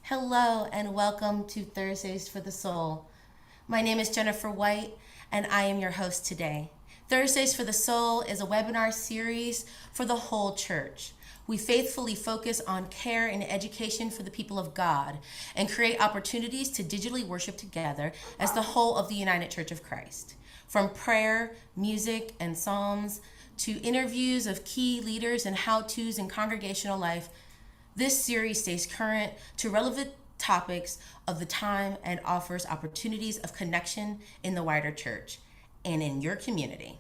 Hello and welcome to Thursdays for the Soul. My name is Jennifer White and I am your host today. Thursdays for the Soul is a webinar series for the whole church. We faithfully focus on care and education for the people of God and create opportunities to digitally worship together as the whole of the United Church of Christ. From prayer, music, and psalms to interviews of key leaders and how-tos in congregational life, this series stays current to relevant topics of the time and offers opportunities of connection in the wider church and in your community.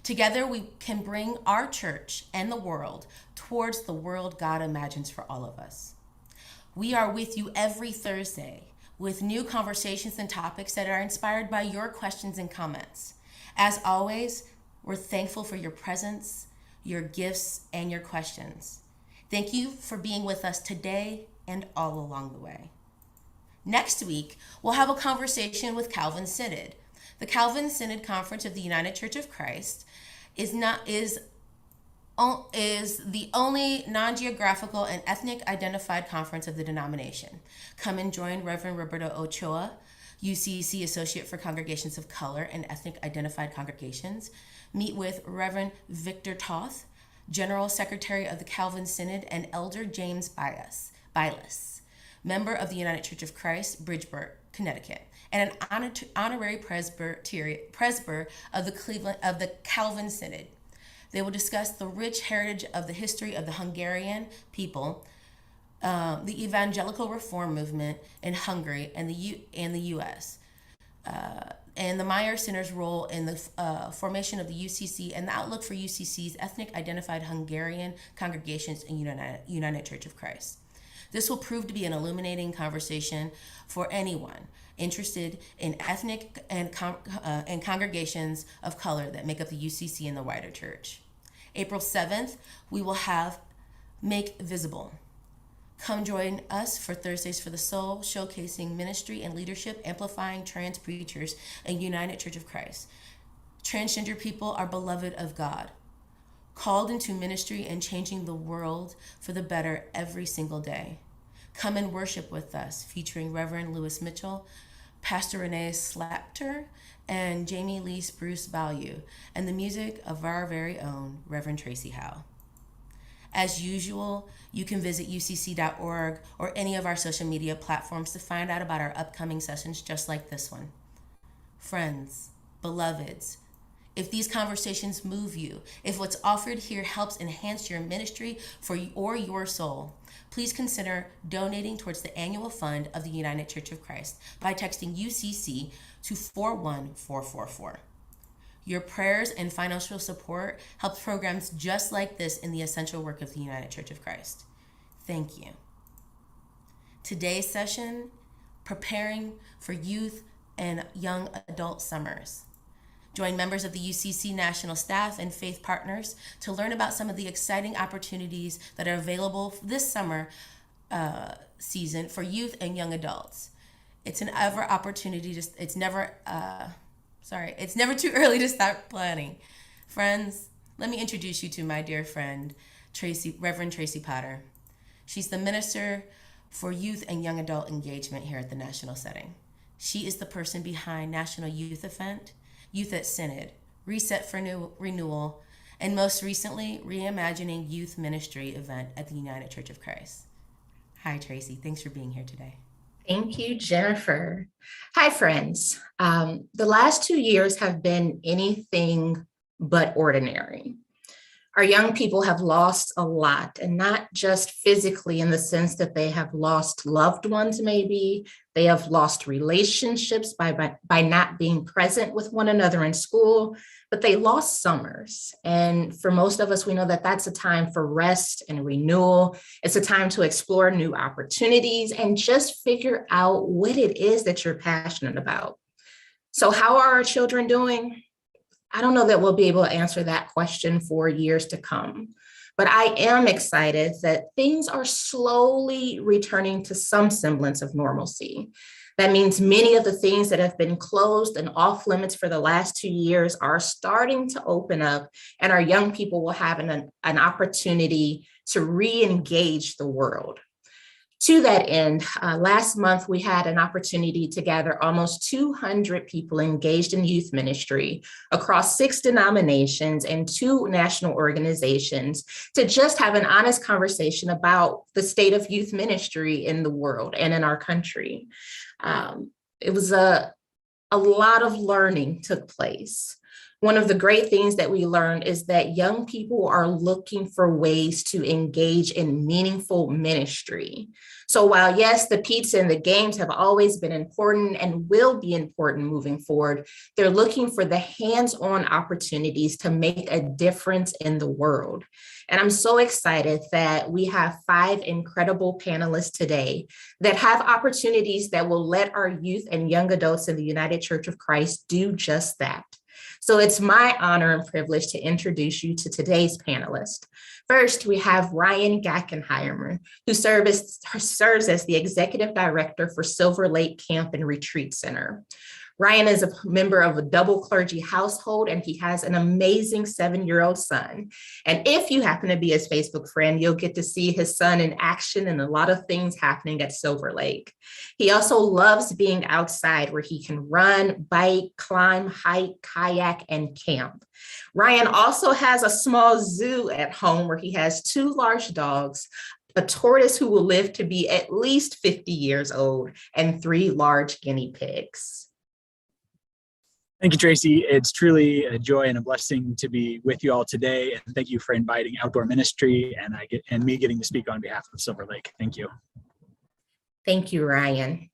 Together, we can bring our church and the world towards the world God imagines for all of us. We are with you every Thursday with new conversations and topics that are inspired by your questions and comments. As always, we're thankful for your presence, your gifts, and your questions. Thank you for being with us today and all along the way. Next week, we'll have a conversation with Calvin Synod. The Calvin Synod Conference of the United Church of Christ is the only non-geographical and ethnic identified conference of the denomination. Come and join Reverend Roberto Ochoa, UCC Associate for Congregations of Color and Ethnic Identified Congregations. Meet with Reverend Victor Toth, General Secretary of the Calvin Synod, and Elder James Bilas, member of the United Church of Christ, Bridgeport, Connecticut, and an honorary presbyter of the Calvin Synod. They will discuss the rich heritage of the history of the Hungarian people, the evangelical reform movement in Hungary and the U.S., and the Meyer Center's role in the formation of the UCC and the outlook for UCC's ethnic identified Hungarian congregations in United Church of Christ. This will prove to be an illuminating conversation for anyone interested in ethnic and congregations of color that make up the UCC and the wider church. April 7th, we will have Make Visible. Come join us for Thursdays for the Soul, showcasing ministry and leadership, amplifying trans preachers in United Church of Christ. Transgender people are beloved of God, called into ministry and changing the world for the better every single day. Come and worship with us, featuring Reverend Lewis Mitchell, Pastor Renee Slapter, and Jamie Lee Spruce Value, and the music of our very own Reverend Tracy Howe. As usual, you can visit ucc.org or any of our social media platforms to find out about our upcoming sessions just like this one. Friends, beloveds, if these conversations move you, if what's offered here helps enhance your ministry or your soul, please consider donating towards the annual fund of the United Church of Christ by texting UCC to 41444. Your prayers and financial support help programs just like this in the essential work of the United Church of Christ. Thank you. Today's session, preparing for youth and young adult summers. Join members of the UCC national staff and faith partners to learn about some of the exciting opportunities that are available this summer season for youth and young adults. It's never too early to start planning. Friends, let me introduce you to my dear friend, Reverend Tracy Potter. She's the Minister for Youth and Young Adult Engagement here at the National Setting. She is the person behind National Youth Event, Youth at Synod, Reset for Renewal, and most recently, Reimagining Youth Ministry event at the United Church of Christ. Hi, Tracy. Thanks for being here today. Thank you, Jennifer. Hi, friends. The last 2 years have been anything but ordinary. Our young people have lost a lot, and not just physically in the sense that they have lost loved ones, maybe. They have lost relationships by not being present with one another in school, but they lost summers. And for most of us, we know that that's a time for rest and renewal. It's a time to explore new opportunities and just figure out what it is that you're passionate about. So how are our children doing? I don't know that we'll be able to answer that question for years to come, but I am excited that things are slowly returning to some semblance of normalcy. That means many of the things that have been closed and off limits for the last 2 years are starting to open up, and our young people will have an opportunity to re-engage the world. To that end, last month we had an opportunity to gather almost 200 people engaged in youth ministry across 6 denominations and 2 national organizations to just have an honest conversation about the state of youth ministry in the world and in our country. It was a lot of learning took place. One of the great things that we learned is that young people are looking for ways to engage in meaningful ministry. So while yes, the pizza and the games have always been important and will be important moving forward, they're looking for the hands-on opportunities to make a difference in the world. And I'm so excited that we have 5 incredible panelists today that have opportunities that will let our youth and young adults in the United Church of Christ do just that. So it's my honor and privilege to introduce you to today's panelists. First, we have Ryan Gackenheimer, who serves as the Executive Director for Silver Lake Camp and Retreat Center. Ryan is a member of a double clergy household, and he has an amazing 7-year-old son. And if you happen to be his Facebook friend, you'll get to see his son in action and a lot of things happening at Silver Lake. He also loves being outside where he can run, bike, climb, hike, kayak, and camp. Ryan also has a small zoo at home where he has 2 large dogs, a tortoise who will live to be at least 50 years old, and 3 large guinea pigs. Thank you, Tracy. It's truly a joy and a blessing to be with you all today. And thank you for inviting Outdoor Ministry and me getting to speak on behalf of Silver Lake. Thank you. Thank you, Ryan.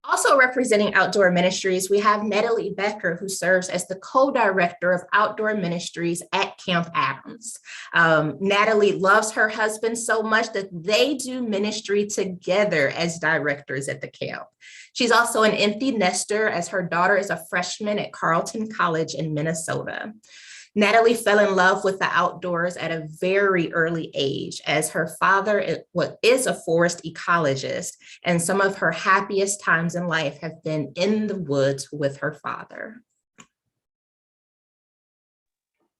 Also representing Outdoor Ministries, we have Natalie Becker, who serves as the co-director of Outdoor Ministries at Camp Adams. Natalie loves her husband so much that they do ministry together as directors at the camp. She's also an empty nester as her daughter is a freshman at Carleton College in Minnesota. Natalie fell in love with the outdoors at a very early age, as her father is a forest ecologist, and some of her happiest times in life have been in the woods with her father.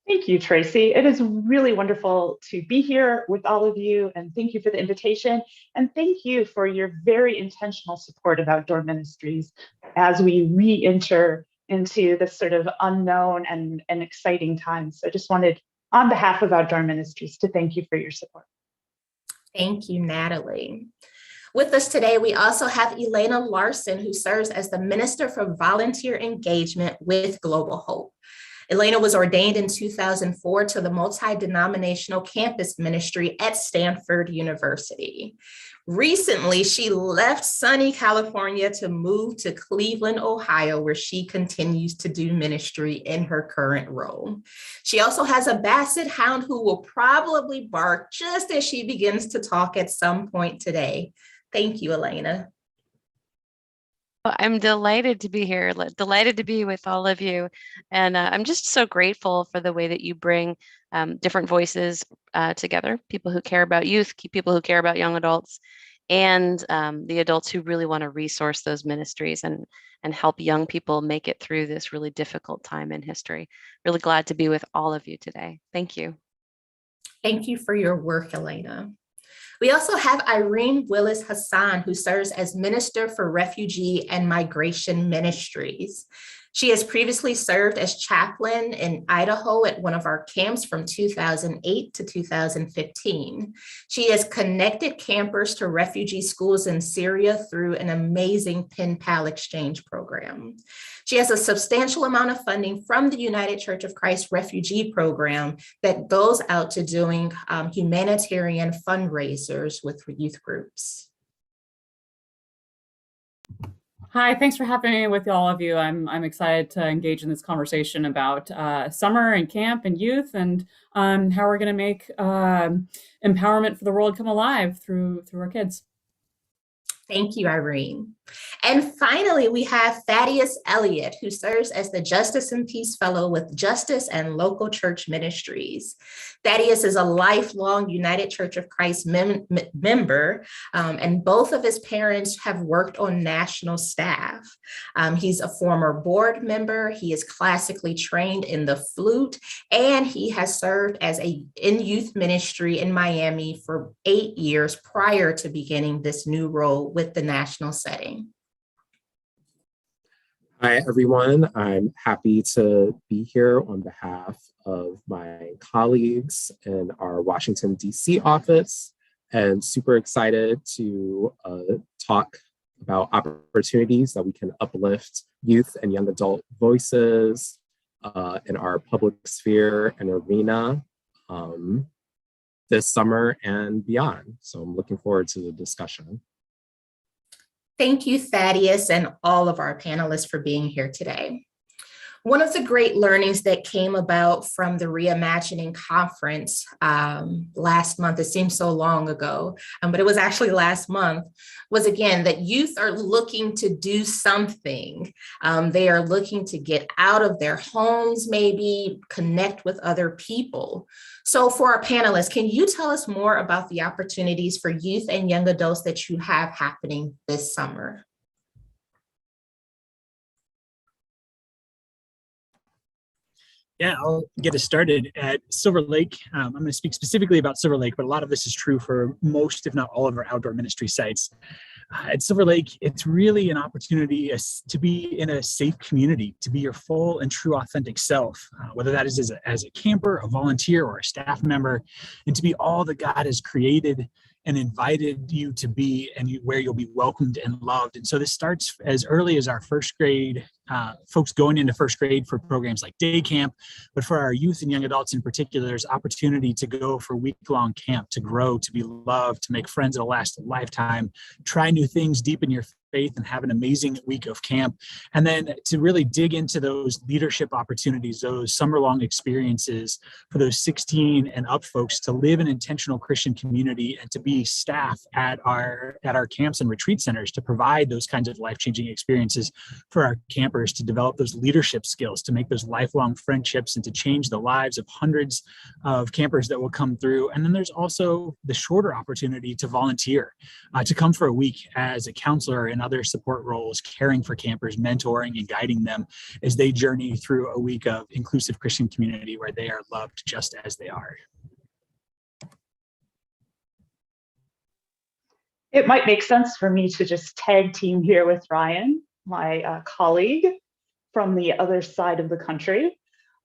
Thank you, Tracy. It is really wonderful to be here with all of you, and thank you for the invitation. And thank you for your very intentional support of Outdoor Ministries as we re-enter into this sort of unknown and exciting time. So I just wanted, on behalf of Outdoor Ministries, to thank you for your support. Thank you, Natalie. With us today, we also have Elena Larson, who serves as the Minister for Volunteer Engagement with Global Hope. Elena was ordained in 2004 to the multi-denominational campus ministry at Stanford University. Recently, she left sunny California to move to Cleveland, Ohio, where she continues to do ministry in her current role. She also has a Basset hound who will probably bark just as she begins to talk at some point today. Thank you, Elena. Well, I'm delighted to be here, delighted to be with all of you. And I'm just so grateful for the way that you bring different voices together, people who care about youth, people who care about young adults, and the adults who really want to resource those ministries and help young people make it through this really difficult time in history. Really glad to be with all of you today. Thank you. Thank you for your work, Elena. We also have Irene Willis Hassan, who serves as Minister for Refugee and Migration Ministries. She has previously served as chaplain in Idaho at one of our camps from 2008 to 2015. She has connected campers to refugee schools in Syria through an amazing pen pal exchange program. She has a substantial amount of funding from the United Church of Christ Refugee Program that goes out to doing humanitarian fundraisers with youth groups. Hi, thanks for having me with all of you. I'm excited to engage in this conversation about summer and camp and youth and how we're going to make empowerment for the world come alive through our kids. Thank you, Irene. And finally, we have Thaddeus Elliott, who serves as the Justice and Peace Fellow with Justice and Local Church Ministries. Thaddeus is a lifelong United Church of Christ member, and both of his parents have worked on national staff. He's a former board member. He is classically trained in the flute, and he has served in youth ministry in Miami for 8 years prior to beginning this new role with the national setting. Hi, everyone. I'm happy to be here on behalf of my colleagues in our Washington, D.C. office, and super excited to talk about opportunities that we can uplift youth and young adult voices in our public sphere and arena this summer and beyond. So I'm looking forward to the discussion. Thank you, Thaddeus, and all of our panelists for being here today. One of the great learnings that came about from the Reimagining Conference last month, it seems so long ago, but it was actually last month, was again that youth are looking to do something. They are looking to get out of their homes, maybe connect with other people. So for our panelists, can you tell us more about the opportunities for youth and young adults that you have happening this summer? Yeah, I'll get us started at Silver Lake. I'm going to speak specifically about Silver Lake, but a lot of this is true for most, if not all, of our outdoor ministry sites. At Silver Lake, it's really an opportunity to be in a safe community, to be your full and true authentic self, whether that is as a camper, a volunteer, or a staff member, and to be all that God has created and invited you to be, and where you'll be welcomed and loved. And so this starts as early as our first grade, folks going into first grade for programs like day camp, but for our youth and young adults in particular, there's opportunity to go for week-long camp, to grow, to be loved, to make friends that will last a lifetime, try new things, deepen your faith, and have an amazing week of camp. And then to really dig into those leadership opportunities, those summer-long experiences for those 16 and up folks to live an intentional Christian community and to be staff at our camps and retreat centers to provide those kinds of life-changing experiences for our campers, to develop those leadership skills, to make those lifelong friendships, and to change the lives of hundreds of campers that will come through. And then there's also the shorter opportunity to volunteer, to come for a week as a counselor and other support roles, caring for campers, mentoring and guiding them as they journey through a week of inclusive Christian community where they are loved just as they are. It might make sense for me to just tag team here with Ryan, my colleague from the other side of the country.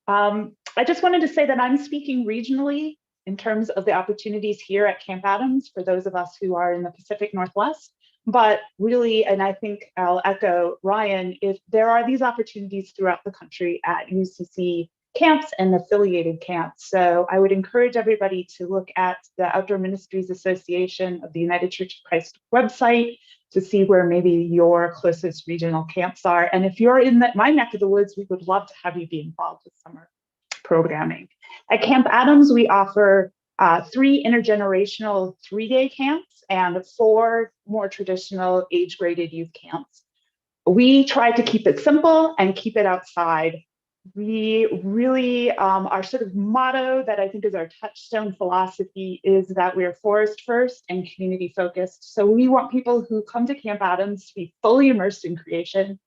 I just wanted to say that I'm speaking regionally in terms of the opportunities here at Camp Adams for those of us who are in the Pacific Northwest. But really, and I think I'll echo Ryan, if there are these opportunities throughout the country at UCC camps and affiliated camps. So I would encourage everybody to look at the Outdoor Ministries Association of the United Church of Christ website to see where maybe your closest regional camps are. And if you're in my neck of the woods, we would love to have you be involved with summer programming. At Camp Adams, we offer 3 intergenerational 3-day camps and 4 more traditional age-graded youth camps. We try to keep it simple and keep it outside. We really, our sort of motto that I think is our touchstone philosophy is that we are forest first and community focused. So we want people who come to Camp Adams to be fully immersed in creation,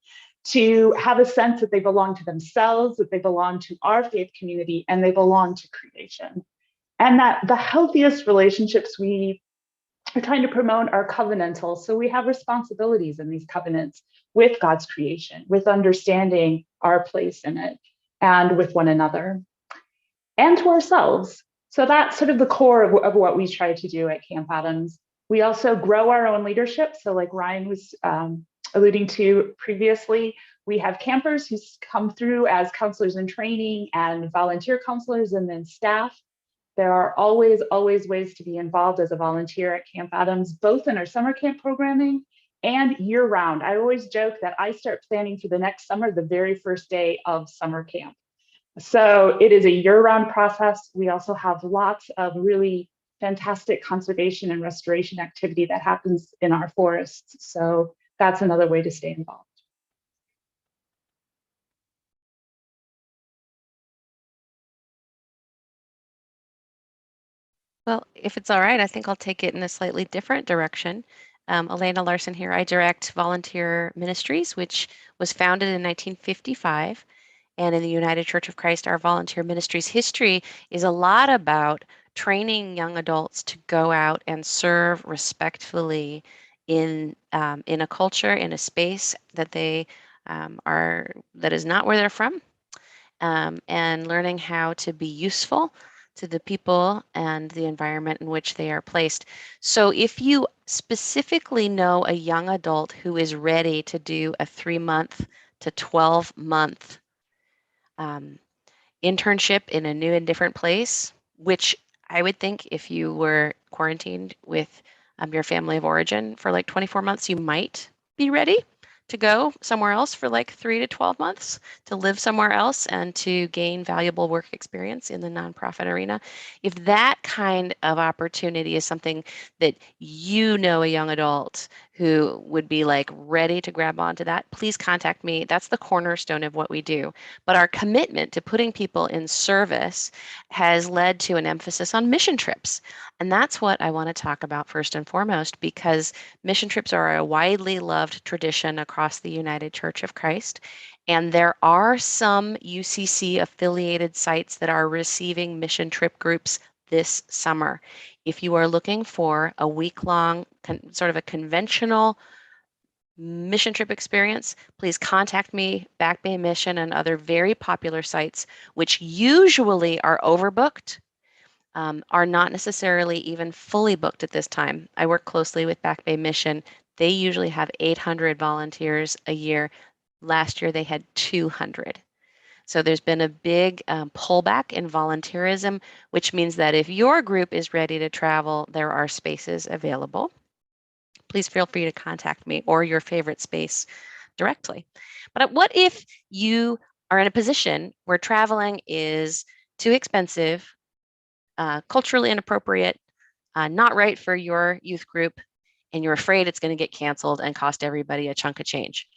to have a sense that they belong to themselves, that they belong to our faith community, and they belong to creation. And that the healthiest relationships we are trying to promote are covenantal. So we have responsibilities in these covenants with God's creation, with understanding our place in it, and with one another, and to ourselves. So that's sort of the core of what we try to do at Camp Adams. We also grow our own leadership. So like Ryan was alluding to previously, we have campers who come through as counselors in training and volunteer counselors and then staff. There are always ways to be involved as a volunteer at Camp Adams, both in our summer camp programming and year round. I always joke that I start planning for the next summer the very first day of summer camp. So it is a year-round process. We also have lots of really fantastic conservation and restoration activity that happens in our forests. So that's another way to stay involved. Well, if it's all right, I think I'll take it in a slightly different direction. Elena Larson here. I direct Volunteer Ministries, which was founded in 1955. And in the United Church of Christ, our volunteer ministries history is a lot about training young adults to go out and serve respectfully in a culture, in a space that they that is not where they're from, and learning how to be useful to the people and the environment in which they are placed. So if you specifically know a young adult who is ready to do a 3-month to 12-month internship in a new and different place, which I would think if you were quarantined with your family of origin for like 24 months, you might be ready to go somewhere else for like 3 to 12 months to live somewhere else and to gain valuable work experience in the nonprofit arena. If that kind of opportunity is something that you know a young adult who would be like ready to grab onto that, please contact me. That's the cornerstone of what we do. But our commitment to putting people in service has led to an emphasis on mission trips. And that's what I want to talk about first and foremost, because mission trips are a widely loved tradition across the United Church of Christ. And there are some UCC affiliated sites that are receiving mission trip groups this summer. If you are looking for a week-long, sort of a conventional mission trip experience, please contact me. Back Bay Mission and other very popular sites, which usually are overbooked, are not necessarily even fully booked at this time. I work closely with Back Bay Mission. They usually have 800 volunteers a year. Last year they had 200. So there's been a big pullback in volunteerism, which means that if your group is ready to travel, there are spaces available. Please feel free to contact me or your favorite space directly. But what if you are in a position where traveling is too expensive, culturally inappropriate, not right for your youth group, and you're afraid it's going to get canceled and cost everybody a chunk of change?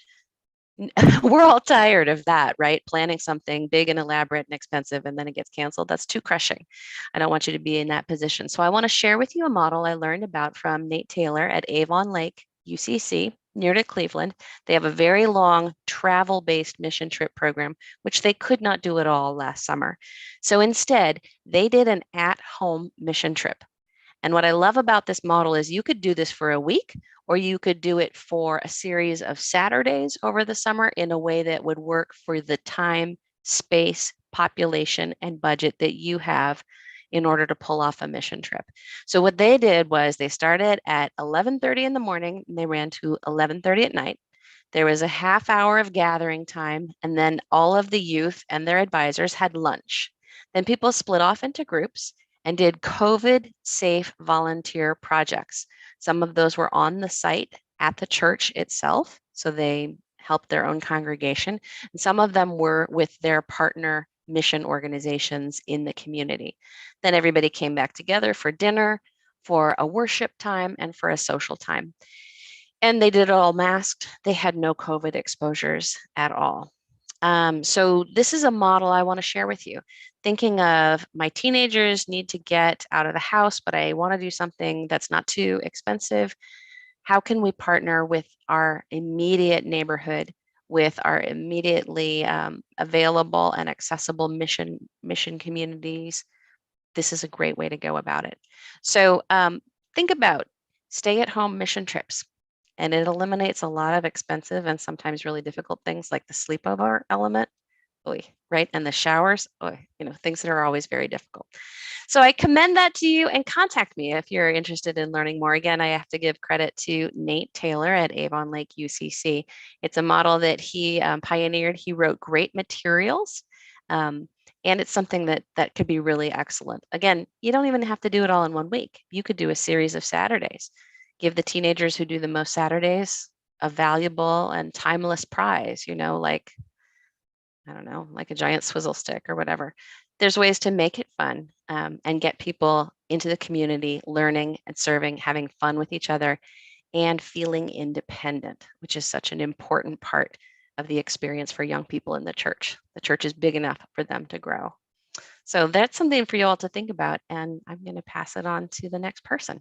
We're all tired of that, right? Planning something big and elaborate and expensive, and then it gets canceled. That's too crushing. I don't want you to be in that position. So I want to share with you a model I learned about from Nate Taylor at Avon Lake, UCC, near to Cleveland. They have a very long travel-based mission trip program, which they could not do at all last summer. So instead, they did an at-home mission trip. And what I love about this model is you could do this for a week, or you could do it for a series of Saturdays over the summer in a way that would work for the time, space, population, and budget that you have in order to pull off a mission trip. So what they did was they started at 11:30 in the morning and they ran to 11:30 at night. There was a half hour of gathering time, and then all of the youth and their advisors had lunch. Then people split off into groups and did COVID safe volunteer projects. Some of those were on the site at the church itself, so they helped their own congregation. And some of them were with their partner mission organizations in the community. Then everybody came back together for dinner, for a worship time, and for a social time. And they did it all masked. They had no COVID exposures at all. So this is a model I want to share with you. Thinking of my teenagers need to get out of the house, but I want to do something that's not too expensive. How can we partner with our immediate neighborhood, with our immediately available and accessible mission communities? This is a great way to go about it. So think about stay-at-home mission trips. And it eliminates a lot of expensive and sometimes really difficult things like the sleepover element, right? And the showers, things that are always very difficult. So I commend that to you, and contact me if you're interested in learning more. Again, I have to give credit to Nate Taylor at Avon Lake UCC. It's a model that he pioneered. He wrote great materials, and it's something that could be really excellent. Again, you don't even have to do it all in one week. You could do a series of Saturdays. Give the teenagers who do the most Saturdays a valuable and timeless prize, like, I don't know, like a giant swizzle stick or whatever. There's ways to make it fun and get people into the community, learning and serving, having fun with each other, and feeling independent, which is such an important part of the experience for young people in the church. The church is big enough for them to grow. So that's something for you all to think about, and I'm going to pass it on to the next person.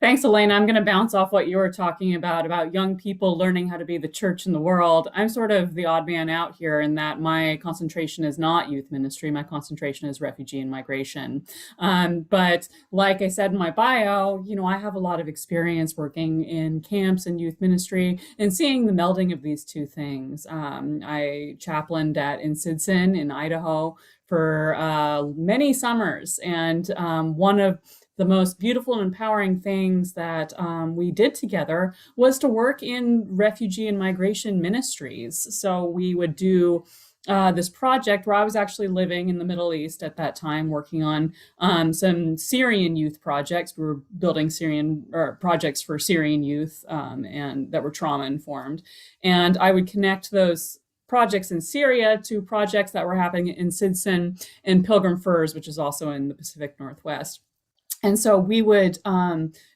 Thanks, Elena. I'm going to bounce off what you were talking about young people learning how to be the church in the world. I'm sort of the odd man out here in that my concentration is not youth ministry. My concentration is refugee and migration. But like I said in my bio, I have a lot of experience working in camps and youth ministry and seeing the melding of these two things. I chaplained in Sidson in Idaho for many summers. And one of the most beautiful and empowering things that we did together was to work in refugee and migration ministries. So we would do this project where I was actually living in the Middle East at that time, working on some Syrian youth projects. We were building projects for Syrian youth and that were trauma informed. And I would connect those projects in Syria to projects that were happening in Sidson and Pilgrim Firs, which is also in the Pacific Northwest. And so we would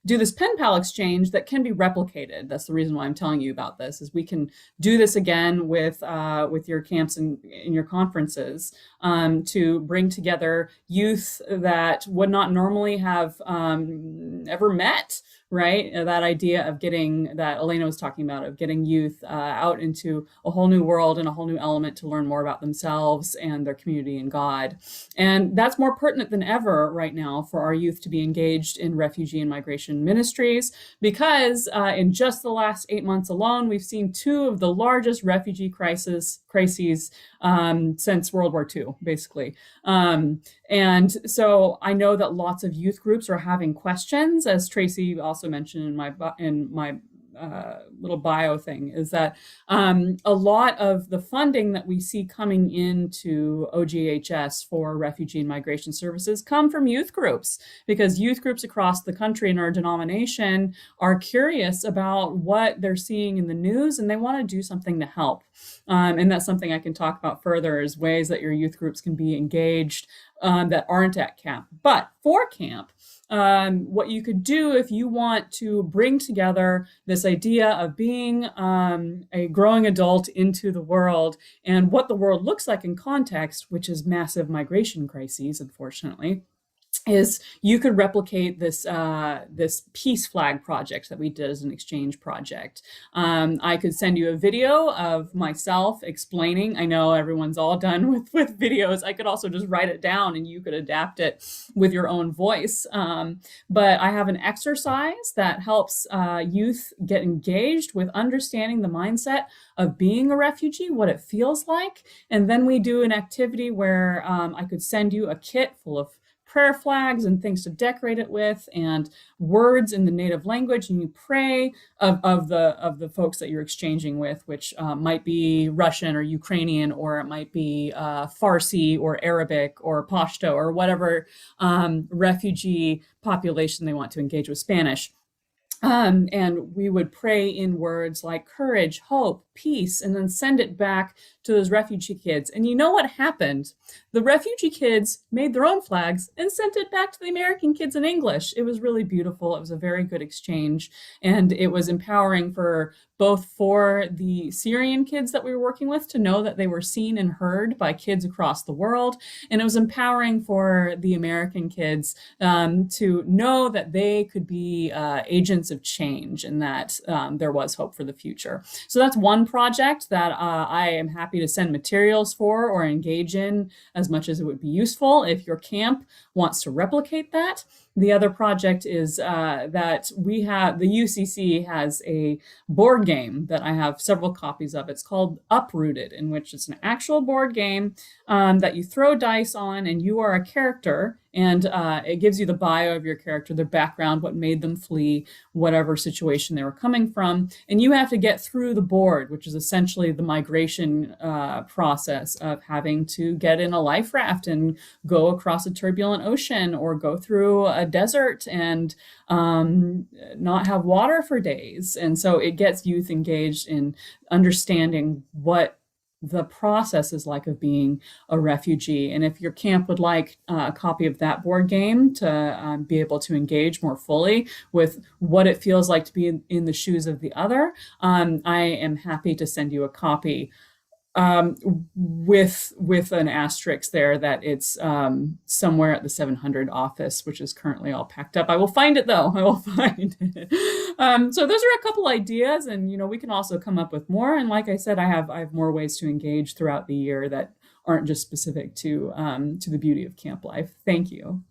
do this pen pal exchange that can be replicated. That's the reason why I'm telling you about this, is we can do this again with your camps and in your conferences to bring together youth that would not normally have ever met, right? That idea of getting, that Elena was talking about, of getting youth out into a whole new world and a whole new element to learn more about themselves and their community and God. And that's more pertinent than ever right now for our youth to be engaged in refugee and migration ministries, because in just the last 8 months alone, we've seen 2 of the largest refugee crises since World War II, basically. And so I know that lots of youth groups are having questions, as Tracy also mentioned in my little bio thing, is that a lot of the funding that we see coming into OGHS for refugee and migration services come from youth groups, because youth groups across the country in our denomination are curious about what they're seeing in the news and they want to do something to help. And that's something I can talk about further, is ways that your youth groups can be engaged that aren't at camp. But for camp, what you could do if you want to bring together this idea of being a growing adult into the world and what the world looks like in context, which is massive migration crises, unfortunately, is you could replicate this peace flag project that we did as an exchange project. I could send you a video of myself explaining. I know everyone's all done with videos. I could also just write it down and you could adapt it with your own voice. But I have an exercise that helps youth get engaged with understanding the mindset of being a refugee, what it feels like. And then we do an activity where I could send you a kit full of prayer flags and things to decorate it with, and words in the native language, and you pray of the folks that you're exchanging with, which might be Russian or Ukrainian, or it might be Farsi or Arabic or Pashto or whatever refugee population they want to engage with. Spanish. And we would pray in words like courage, hope, peace, and then send it back to those refugee kids. And you know what happened? The refugee kids made their own flags and sent it back to the American kids in English. It was really beautiful. It was a very good exchange. And it was empowering for the Syrian kids that we were working with to know that they were seen and heard by kids across the world. And it was empowering for the American kids to know that they could be agents of change, and that there was hope for the future. So that's one project that I am happy to send materials for or engage in as much as it would be useful if your camp wants to replicate that. The other project is that the UCC has a board game that I have several copies of. It's called Uprooted, in which it's an actual board game that you throw dice on, and you are a character, and it gives you the bio of your character, their background, what made them flee, whatever situation they were coming from. And you have to get through the board, which is essentially the migration process of having to get in a life raft and go across a turbulent ocean, or go through a desert and not have water for days. And so it gets youth engaged in understanding what the process is like of being a refugee. And if your camp would like a copy of that board game to be able to engage more fully with what it feels like to be in the shoes of the other, I am happy to send you a copy, with an asterisk there that it's somewhere at the 700 office, which is currently all packed up. I will find it though. I will find it. So those are a couple ideas, and we can also come up with more. And like I said, I have more ways to engage throughout the year that aren't just specific to the beauty of camp life. Thank you.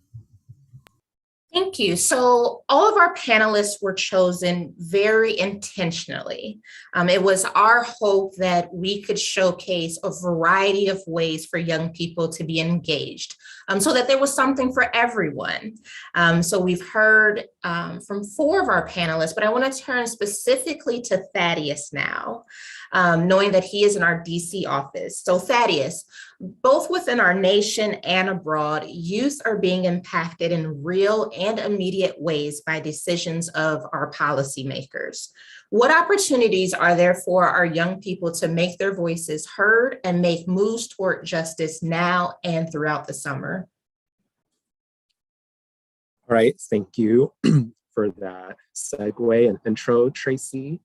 Thank you. So all of our panelists were chosen very intentionally. It was our hope that we could showcase a variety of ways for young people to be engaged, so that there was something for everyone. So we've heard from 4 of our panelists, but I want to turn specifically to Thaddeus now, knowing that he is in our DC office. So Thaddeus, both within our nation and abroad, youth are being impacted in real and immediate ways by decisions of our policymakers. What opportunities are there for our young people to make their voices heard and make moves toward justice now and throughout the summer? All right, thank you for that segue and intro, Tracy.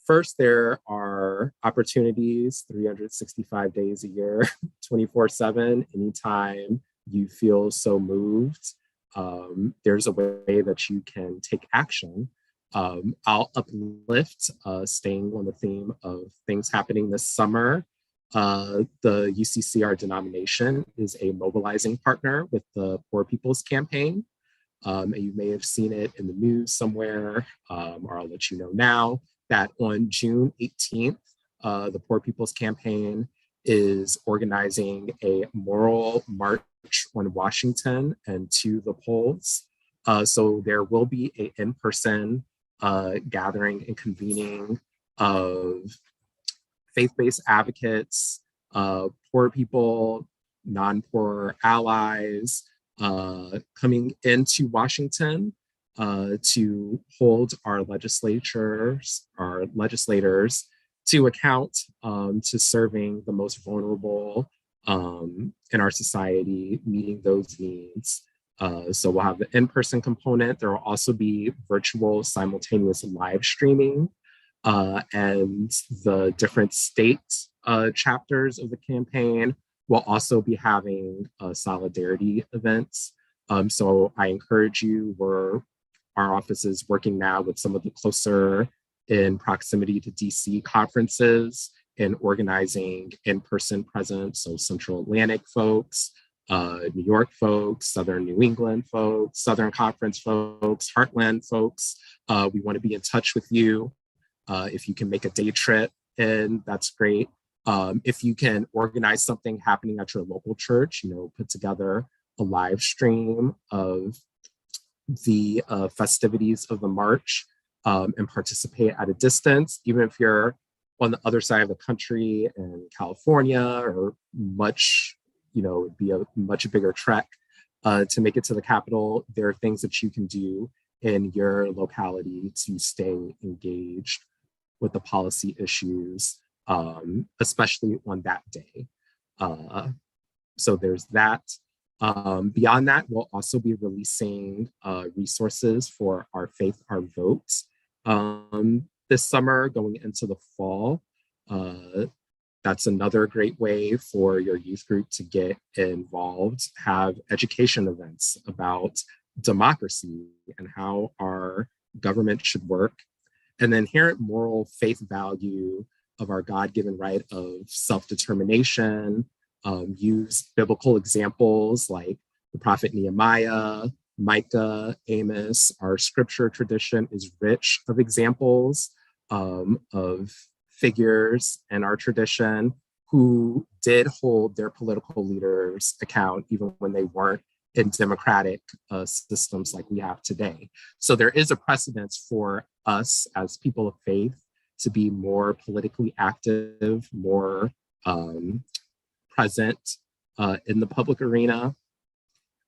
First, there are opportunities 365 days a year, 24/7, anytime you feel so moved. There's a way that you can take action. I'll uplift, staying on the theme of things happening this summer. The UCC, denomination, is a mobilizing partner with the Poor People's Campaign. And you may have seen it in the news somewhere, or I'll let you know now, that on June 18th, the Poor People's Campaign is organizing a moral march on Washington and to the polls. So there will be an in-person gathering and convening of faith-based advocates, poor people, non-poor allies, coming into Washington to hold our legislators to account, to serving the most vulnerable in our society, meeting those needs. So we'll have the in-person component. There will also be virtual simultaneous live streaming, and the different state chapters of the campaign will also be having solidarity events. So I encourage you, our office is working now with some of the closer in proximity to DC conferences and organizing in-person presence. So Central Atlantic folks, New York folks, Southern New England folks, Southern Conference folks, Heartland folks. We want to be in touch with you. If you can make a day trip in, that's great. If you can organize something happening at your local church, put together a live stream of the festivities of the march, and participate at a distance, even if you're on the other side of the country in California, or it'd be a much bigger trek to make it to the Capitol. There are things that you can do in your locality to stay engaged with the policy issues, especially on that day. So there's that. Beyond that, we'll also be releasing resources for our Faith, Our Vote this summer going into the fall. That's another great way for your youth group to get involved, have education events about democracy and how our government should work, and the inherent moral faith value of our God-given right of self-determination. Use biblical examples like the prophet Nehemiah, Micah, Amos. Our scripture tradition is rich of examples of figures in our tradition who did hold their political leaders account even when they weren't in democratic systems like we have today. So there is a precedence for us as people of faith to be more politically active, more present in the public arena.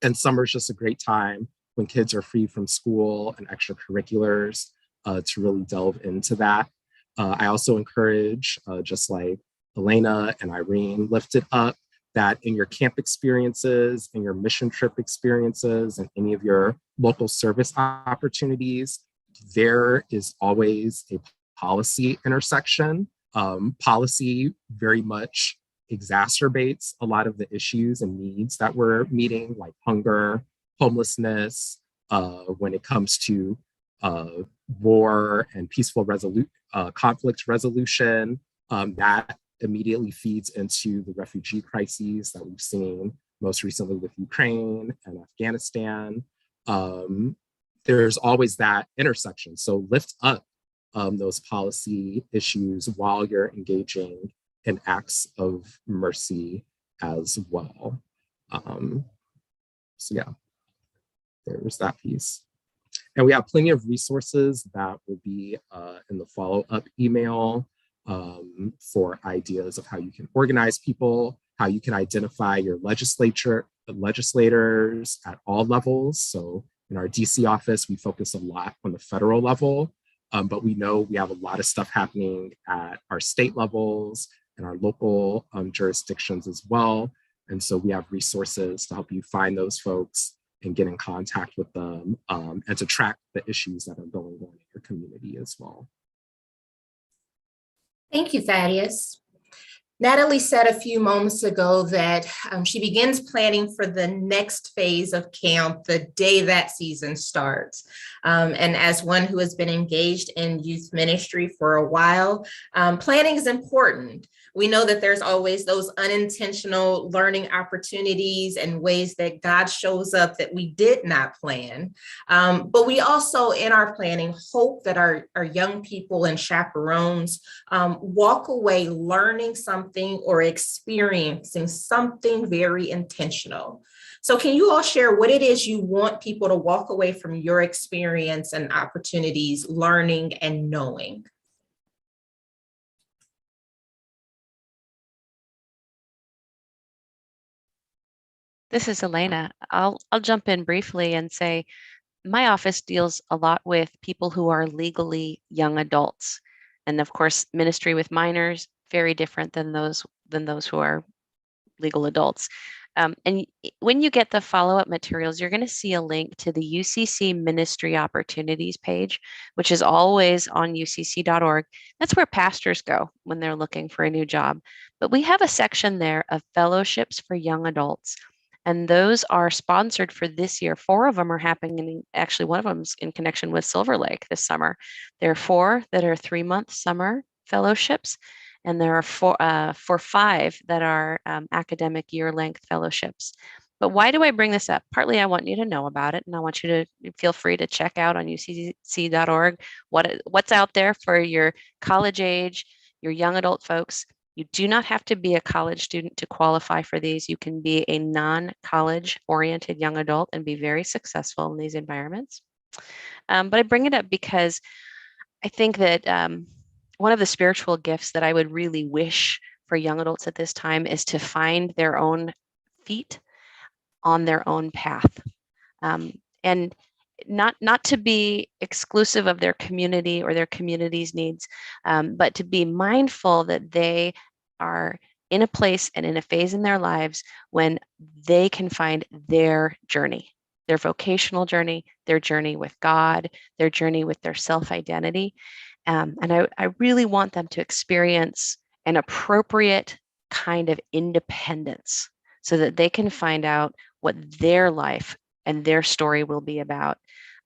And summer is just a great time when kids are free from school and extracurriculars to really delve into that. I also encourage, just like Elena and Irene lifted up, that in your camp experiences, in your mission trip experiences, and any of your local service opportunities, there is always a policy intersection. Policy very much exacerbates a lot of the issues and needs that we're meeting, like hunger, homelessness, when it comes to war and peaceful conflict resolution. That immediately feeds into the refugee crises that we've seen most recently with Ukraine and Afghanistan. There's always that intersection. So lift up those policy issues while you're engaging in acts of mercy as well. So yeah, there's that piece. And we have plenty of resources that will be in the follow-up email for ideas of how you can organize people, how you can identify your legislators at all levels. So in our DC office, we focus a lot on the federal level, but we know we have a lot of stuff happening at our state levels and our local jurisdictions as well. And so we have resources to help you find those folks and get in contact with them, and to track the issues that are going on in your community as well. Thank you, Thaddeus. Natalie said a few moments ago that she begins planning for the next phase of camp the day that season starts. And as one who has been engaged in youth ministry for a while, planning is important. We know that there's always those unintentional learning opportunities and ways that God shows up that we did not plan. But we also, in our planning, hope that our young people and chaperones walk away learning something or experiencing something very intentional. So can you all share what it is you want people to walk away from your experience and opportunities learning and knowing? This is Elena. I'll jump in briefly and say my office deals a lot with people who are legally young adults. And of course, ministry with minors, very different than those who are legal adults. And when you get the follow-up materials, you're going to see a link to the UCC Ministry Opportunities page, which is always on ucc.org. That's where pastors go when they're looking for a new job. But we have a section there of fellowships for young adults. And those are sponsored for this year. 4 of them are happening. Actually, one of them is in connection with Silver Lake this summer. There are 4 that are 3-month summer fellowships, and there are 5 that are academic year-length fellowships. But why do I bring this up? Partly, I want you to know about it, and I want you to feel free to check out on ucc.org what's out there for your college age, your young adult folks. You do not have to be a college student to qualify for these. You can be a non-college oriented young adult and be very successful in these environments. But I bring it up because I think that one of the spiritual gifts that I would really wish for young adults at this time is to find their own feet on their own path. And not to be exclusive of their community or their community's needs, but to be mindful that they are in a place and in a phase in their lives when they can find their journey, their vocational journey, their journey with God, their journey with their self-identity. And I really want them to experience an appropriate kind of independence so that they can find out what their life and their story will be about.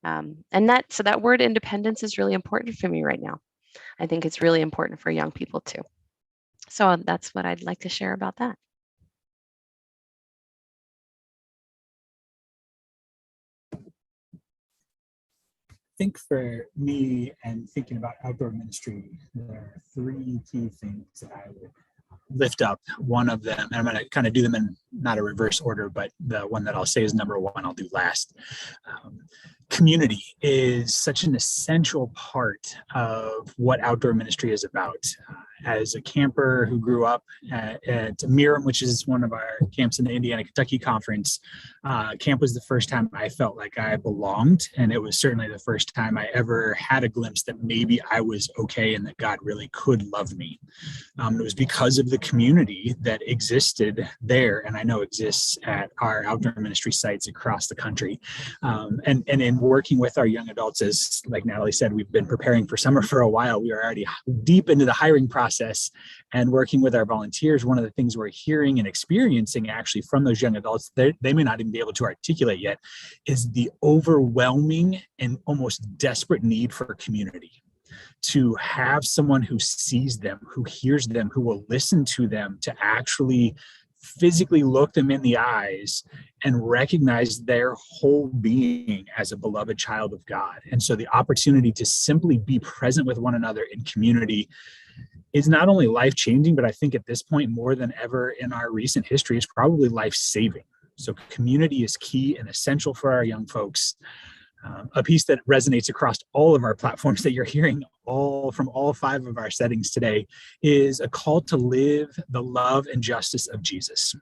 So that word independence is really important for me right now. I think it's really important for young people too. So that's what I'd like to share about that. I think for me and thinking about outdoor ministry, there are 3 key things that I would lift up. One of them, and I'm going to kind of do them in not a reverse order, but the one that I'll say is number 1, I'll do last. Community is such an essential part of what outdoor ministry is about. As a camper who grew up at Miram, which is one of our camps in the Indiana-Kentucky Conference, camp was the first time I felt like I belonged. And it was certainly the first time I ever had a glimpse that maybe I was okay and that God really could love me. It was because of the community that existed there, and I know exists at our outdoor ministry sites across the country. And in working with our young adults, as like Natalie said, we've been preparing for summer for a while. We are already deep into the hiring process and working with our volunteers. One of the things we're hearing and experiencing actually from those young adults, they may not even be able to articulate yet, is the overwhelming and almost desperate need for community. To have someone who sees them, who hears them, who will listen to them, to actually physically look them in the eyes and recognize their whole being as a beloved child of God. And so the opportunity to simply be present with one another in community is not only life-changing, but I think at this point more than ever in our recent history is probably life-saving. So community is key and essential for our young folks. A piece that resonates across all of our platforms that you're hearing from all 5 of our settings today is a call to live the love and justice of Jesus,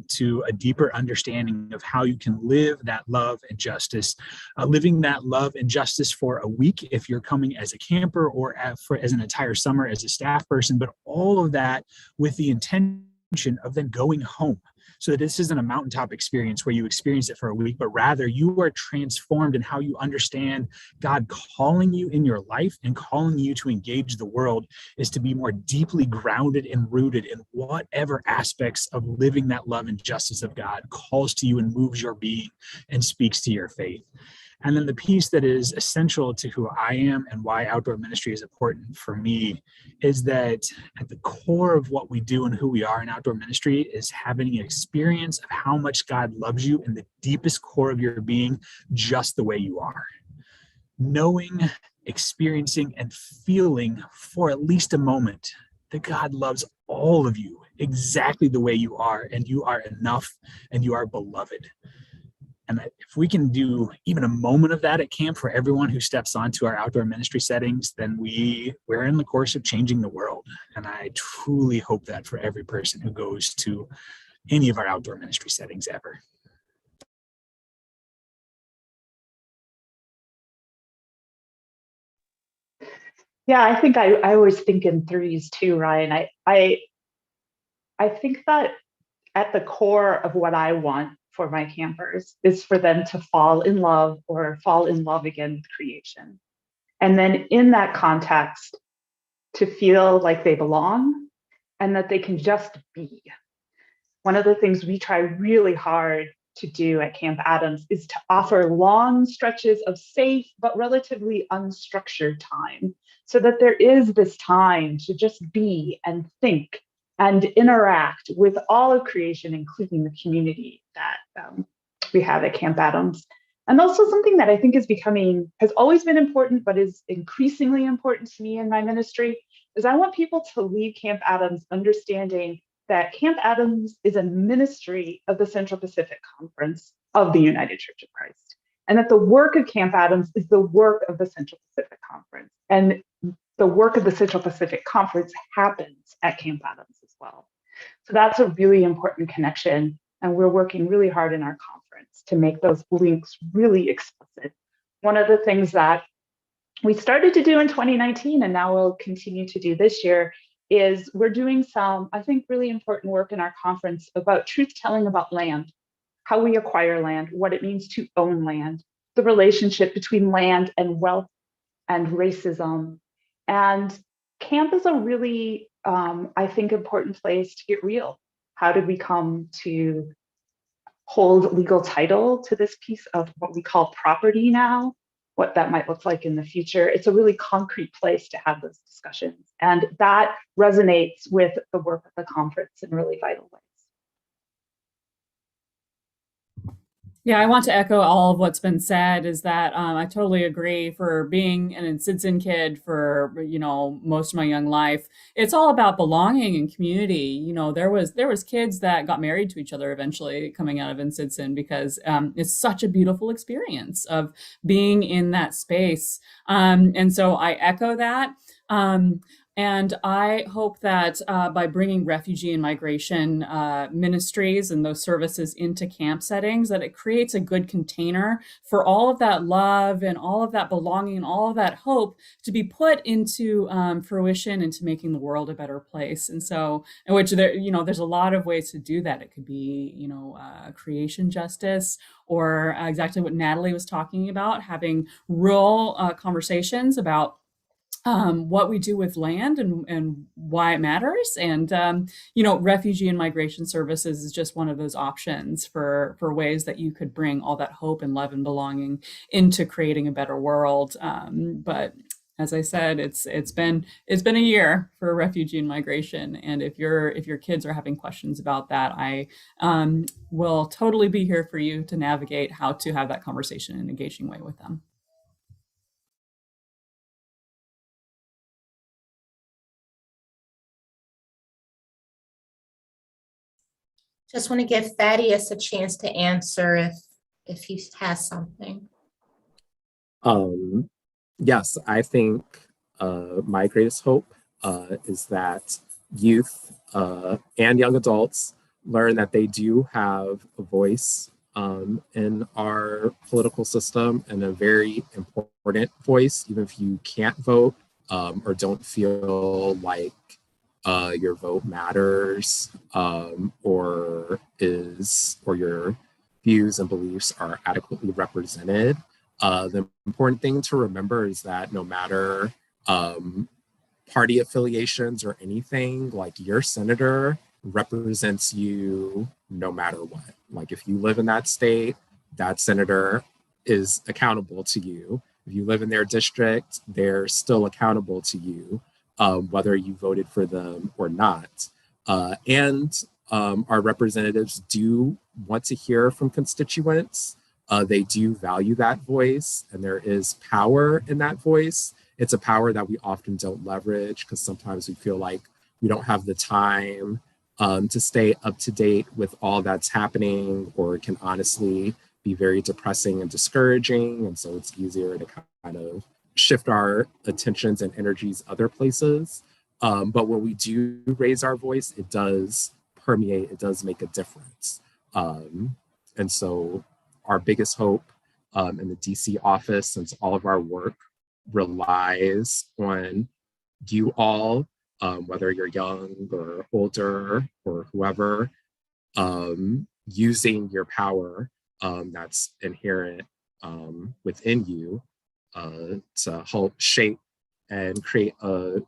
to a deeper understanding of how you can live that love and justice, living that love and justice for a week if you're coming as a camper or as an entire summer as a staff person, but all of that with the intention of then going home. So that this isn't a mountaintop experience where you experience it for a week, but rather you are transformed in how you understand God calling you in your life and calling you to engage the world is to be more deeply grounded and rooted in whatever aspects of living that love and justice of God calls to you and moves your being and speaks to your faith. And then the piece that is essential to who I am and why outdoor ministry is important for me is that at the core of what we do and who we are in outdoor ministry is having an experience of how much God loves you in the deepest core of your being, just the way you are. Knowing, experiencing, and feeling for at least a moment that God loves all of you exactly the way you are, and you are enough, and you are beloved. And if we can do even a moment of that at camp for everyone who steps onto our outdoor ministry settings, then we're in the course of changing the world. And I truly hope that for every person who goes to any of our outdoor ministry settings ever. Yeah, I think I always think in threes too, Ryan. I think that at the core of what I want for my campers is for them to fall in love or fall in love again with creation. And then in that context, to feel like they belong and that they can just be. One of the things we try really hard to do at Camp Adams is to offer long stretches of safe but relatively unstructured time so that there is this time to just be and think and interact with all of creation, including the community that we have at Camp Adams. And also something that I think has always been important, but is increasingly important to me in my ministry, is I want people to leave Camp Adams understanding that Camp Adams is a ministry of the Central Pacific Conference of the United Church of Christ. And that the work of Camp Adams is the work of the Central Pacific Conference. And the work of the Central Pacific Conference happens at Camp Adams as well. So that's a really important connection. And we're working really hard in our conference to make those links really explicit. One of the things that we started to do in 2019, and now we'll continue to do this year, is we're doing some, I think, really important work in our conference about truth telling about land, how we acquire land, what it means to own land, the relationship between land and wealth and racism. And camp is a really, I think, important place to get real. How did we come to hold legal title to this piece of what we call property now? What that might look like in the future. It's a really concrete place to have those discussions. And that resonates with the work of the conference in really vital ways. Yeah, I want to echo all of what's been said is that I totally agree. For being an in-Sitsin kid for, most of my young life, it's all about belonging and community. There was kids that got married to each other eventually coming out of in-Sitsin because it's such a beautiful experience of being in that space. And so I echo that. And I hope that by bringing refugee and migration ministries and those services into camp settings, that it creates a good container for all of that love and all of that belonging and all of that hope to be put into fruition, into making the world a better place. And so, in which there, there's a lot of ways to do that. It could be, creation justice, or exactly what Natalie was talking about, having real conversations about what we do with land and why it matters. And, refugee and migration services is just one of those options for ways that you could bring all that hope and love and belonging into creating a better world. But as I said, it's been a year for refugee and migration. And if your kids are having questions about that, I will totally be here for you to navigate how to have that conversation in an engaging way with them. Just want to give Thaddeus a chance to answer if he has something. Yes, I think my greatest hope is that youth and young adults learn that they do have a voice in our political system, and a very important voice, even if you can't vote or don't feel like your vote matters, or your views and beliefs are adequately represented. The important thing to remember is that no matter party affiliations or anything, like, your senator represents you no matter what. Like, if you live in that state, that senator is accountable to you. If you live in their district, they're still accountable to you, whether you voted for them or not. And our representatives do want to hear from constituents. They do value that voice, and there is power in that voice. It's a power that we often don't leverage because sometimes we feel like we don't have the time to stay up to date with all that's happening, or it can honestly be very depressing and discouraging. And so it's easier to kind of shift our attentions and energies other places. But when we do raise our voice, it does permeate, it does make a difference. And so our biggest hope in the DC office, since all of our work relies on you all, whether you're young or older or whoever, using your power that's inherent within you to help shape and create a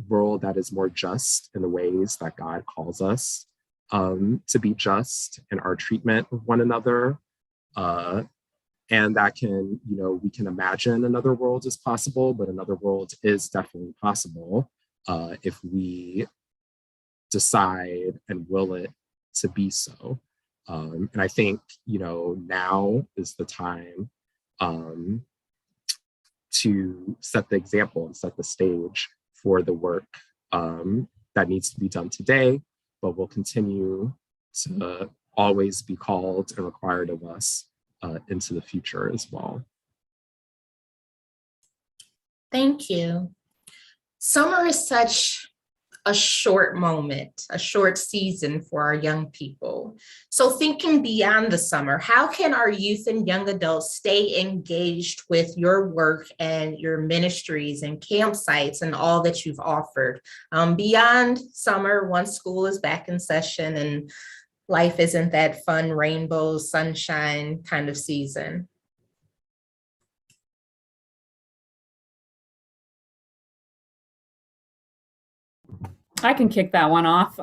world that is more just in the ways that God calls us to be just in our treatment of one another. And that can, we can imagine another world is possible, but another world is definitely possible if we decide and will it to be so. And I think, now is the time to set the example and set the stage for the work that needs to be done today, but will continue to always be called and required of us into the future as well. Thank you. Summer is such a short moment, a short season for our young people. So thinking beyond the summer, how can our youth and young adults stay engaged with your work and your ministries and campsites and all that you've offered beyond summer, once school is back in session and life isn't that fun, rainbow, sunshine kind of season? I can kick that one off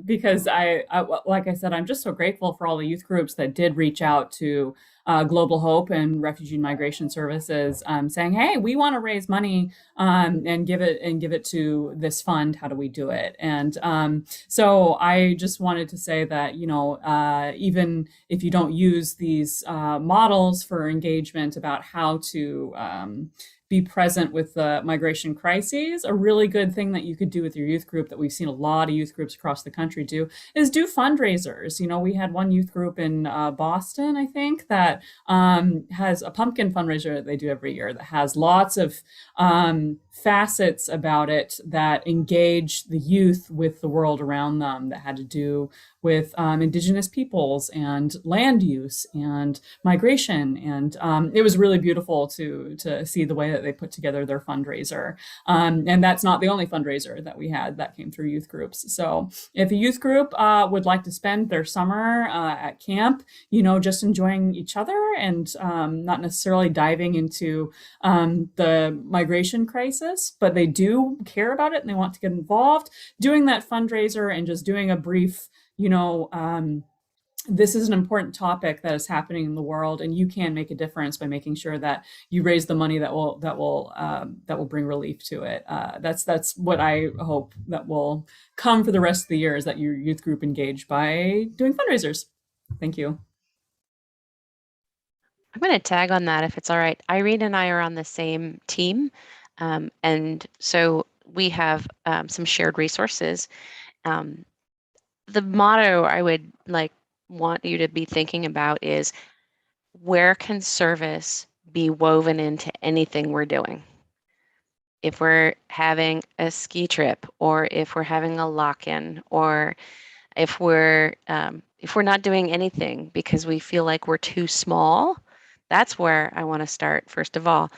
because I, like I said, I'm just so grateful for all the youth groups that did reach out to Global Hope and Refugee and Migration Services, saying, "Hey, we want to raise money and give it to this fund. How do we do it?" And so I just wanted to say that even if you don't use these models for engagement about how to be present with the migration crises, a really good thing that you could do with your youth group that we've seen a lot of youth groups across the country do is do fundraisers. We had one youth group in Boston, I think, that that has a pumpkin fundraiser that they do every year that has lots of facets about it that engage the youth with the world around them, that had to do with Indigenous peoples and land use and migration. And it was really beautiful to see the way that they put together their fundraiser. And that's not the only fundraiser that we had that came through youth groups. So if a youth group would like to spend their summer at camp, just enjoying each other and not necessarily diving into the migration crisis, but they do care about it and they want to get involved, doing that fundraiser and just doing a brief, this is an important topic that is happening in the world, and you can make a difference by making sure that you raise the money that will bring relief to it. That's what I hope that will come for the rest of the year, is that your youth group engage by doing fundraisers. Thank you. I'm going to tag on that if it's all right. Irene and I are on the same team, and so we have some shared resources. The motto I would want you to be thinking about is, where can service be woven into anything we're doing? If we're having a ski trip, or if we're having a lock-in, or if we're not doing anything because we feel like we're too small, that's where I want to start. First of all,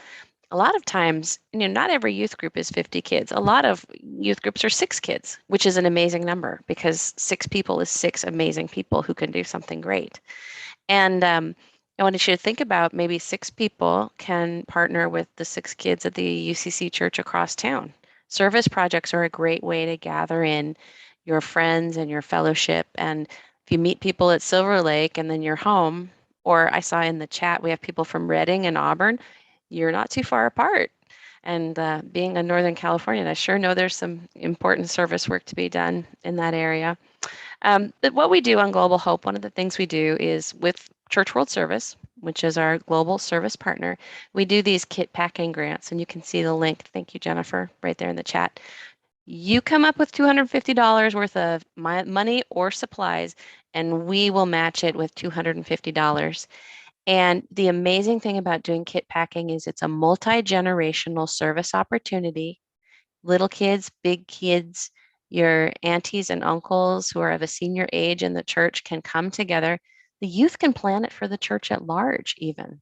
a lot of times, not every youth group is 50 kids. A lot of youth groups are 6 kids, which is an amazing number, because 6 people is 6 amazing people who can do something great. And I wanted you to think about, maybe 6 people can partner with the 6 kids at the UCC church across town. Service projects are a great way to gather in your friends and your fellowship. And if you meet people at Silver Lake and then you're home, or I saw in the chat, we have people from Redding and Auburn, you're not too far apart. And being in Northern California, I sure know there's some important service work to be done in that area. But what we do on Global Hope, one of the things we do is with Church World Service, which is our global service partner, we do these kit packing grants, and you can see the link. Thank you, Jennifer, right there in the chat. You come up with $250 worth of money or supplies, and we will match it with $250. And the amazing thing about doing kit packing is it's a multi-generational service opportunity. Little kids, big kids, your aunties and uncles who are of a senior age in the church can come together. The youth can plan it for the church at large even.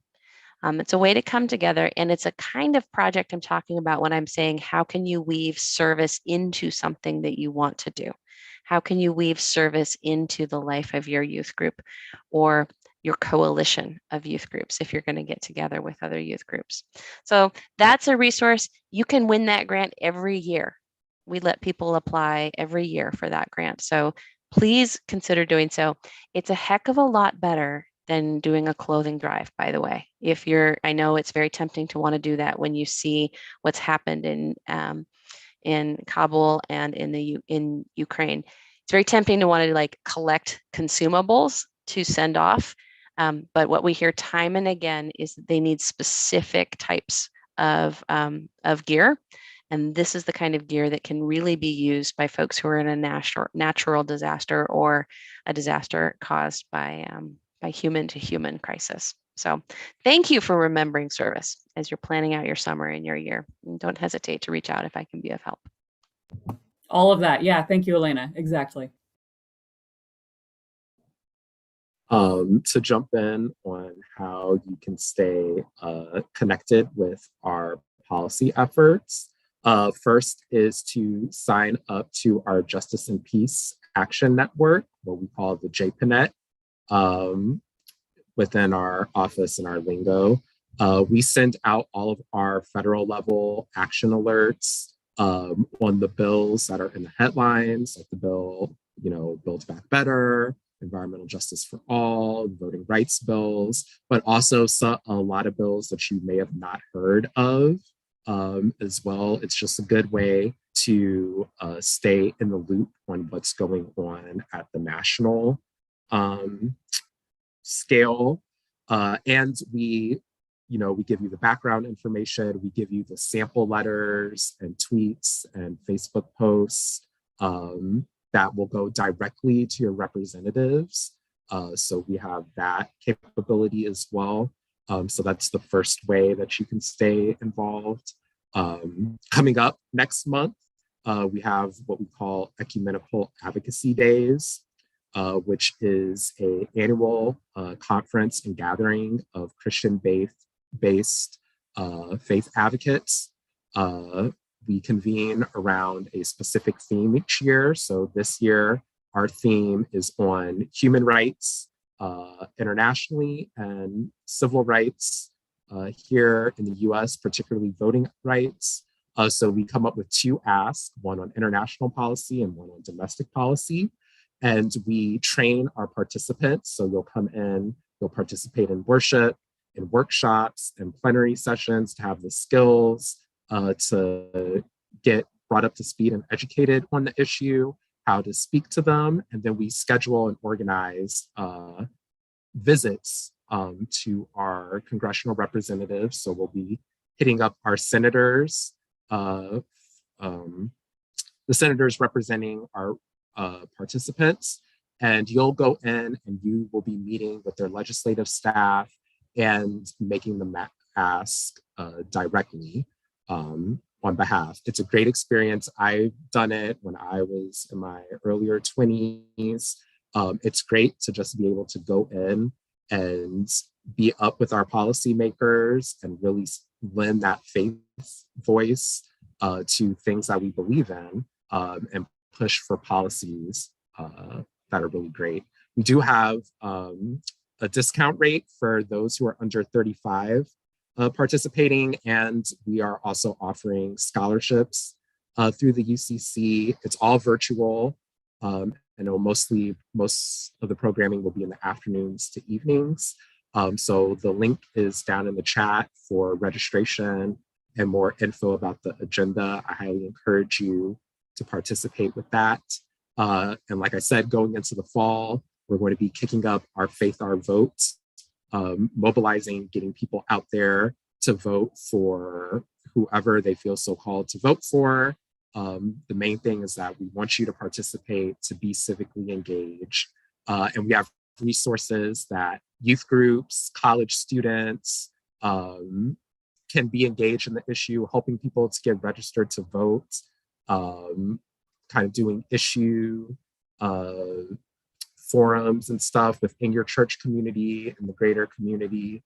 It's a way to come together, and it's a kind of project I'm talking about when I'm saying, how can you weave service into something that you want to do? How can you weave service into the life of your youth group or your coalition of youth groups if you're going to get together with other youth groups? So that's a resource. You can win that grant every year. We let people apply every year for that grant. So please consider doing so. It's a heck of a lot better than doing a clothing drive, by the way. I know it's very tempting to want to do that when you see what's happened in Kabul and in Ukraine. It's very tempting to want to collect consumables to send off. But what we hear time and again is that they need specific types of gear. And this is the kind of gear that can really be used by folks who are in a natural disaster or a disaster caused by human to human crisis. So thank you for remembering service as you're planning out your summer and your year. And don't hesitate to reach out if I can be of help. All of that. Yeah. Thank you, Elena. Exactly. To jump in on how you can stay connected with our policy efforts, first is to sign up to our Justice and Peace Action Network, what we call the JPNet, within our office and our lingo. We send out all of our federal level action alerts on the bills that are in the headlines, like the bill, Build Back Better, environmental justice for all, voting rights bills, but also a lot of bills that you may have not heard of as well. It's just a good way to stay in the loop on what's going on at the national scale. And we give you the background information, we give you the sample letters and tweets and Facebook posts that will go directly to your representatives So we have that capability as well. So that's the first way that you can stay involved. Coming up next month, we have what we call Ecumenical Advocacy Days, which is an annual conference and gathering of Christian-based faith advocates. We convene around a specific theme each year. So this year, our theme is on human rights internationally and civil rights here in the US, particularly voting rights. So we come up with two asks, one on international policy and one on domestic policy. And we train our participants. So you'll come in, you'll participate in worship, in workshops, and plenary sessions to have the skills to get brought up to speed and educated on the issue, how to speak to them. And then we schedule and organize visits to our congressional representatives. So we'll be hitting up our senators, the senators representing our participants, and you'll go in and you will be meeting with their legislative staff and making them ask directly on behalf. It's a great experience. I've done it when I was in my earlier 20s. It's great to just be able to go in and be up with our policymakers and really lend that faith voice to things that we believe in and push for policies that are really great. We do have a discount rate for those who are under 35 participating, and we are also offering scholarships through the UCC. It's all virtual. I know most of the programming will be in the afternoons to evenings. So the link is down in the chat for registration and more info about the agenda. I highly encourage you to participate with that. And like I said, going into the fall, we're going to be kicking up our Faith Our Vote, mobilizing, getting people out there to vote for whoever they feel so called to vote for. The main thing is that we want you to participate, to be civically engaged. And we have resources that youth groups, college students can be engaged in the issue, helping people to get registered to vote, kind of doing issue forums and stuff within your church community and the greater community.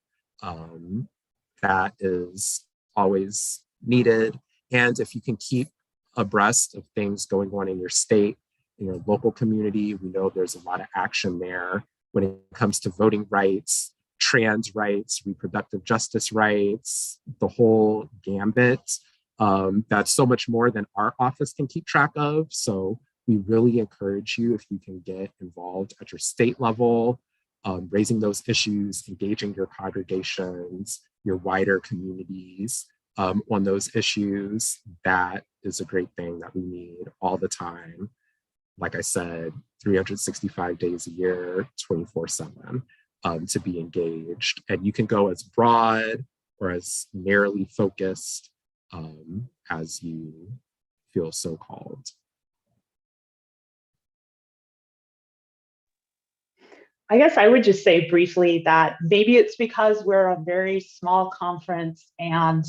That is always needed. And if you can keep abreast of things going on in your state, in your local community, we know there's a lot of action there when it comes to voting rights, trans rights, reproductive justice rights, the whole gambit. That's so much more than our office can keep track of. So we really encourage you, if you can get involved at your state level, raising those issues, engaging your congregations, your wider communities on those issues. That is a great thing that we need all the time. Like I said, 365 days a year, 24/7, to be engaged. And you can go as broad or as narrowly focused as you feel so called. I guess I would just say briefly that maybe it's because we're a very small conference and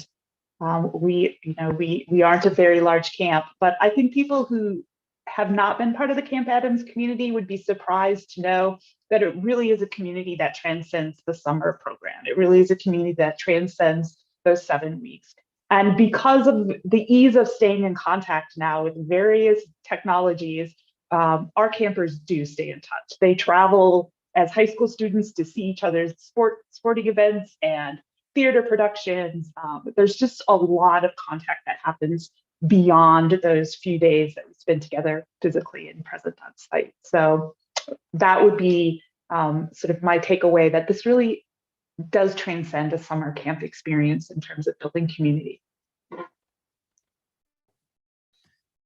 we aren't a very large camp, but I think people who have not been part of the Camp Adams community would be surprised to know that it really is a community that transcends the summer program. It really is a community that transcends those 7 weeks. And because of the ease of staying in contact now with various technologies, our campers do stay in touch. They travel as high school students to see each other's sporting events and theater productions. There's just a lot of contact that happens beyond those few days that we spend together physically and present on site. So that would be sort of my takeaway, that this really does transcend a summer camp experience in terms of building community. I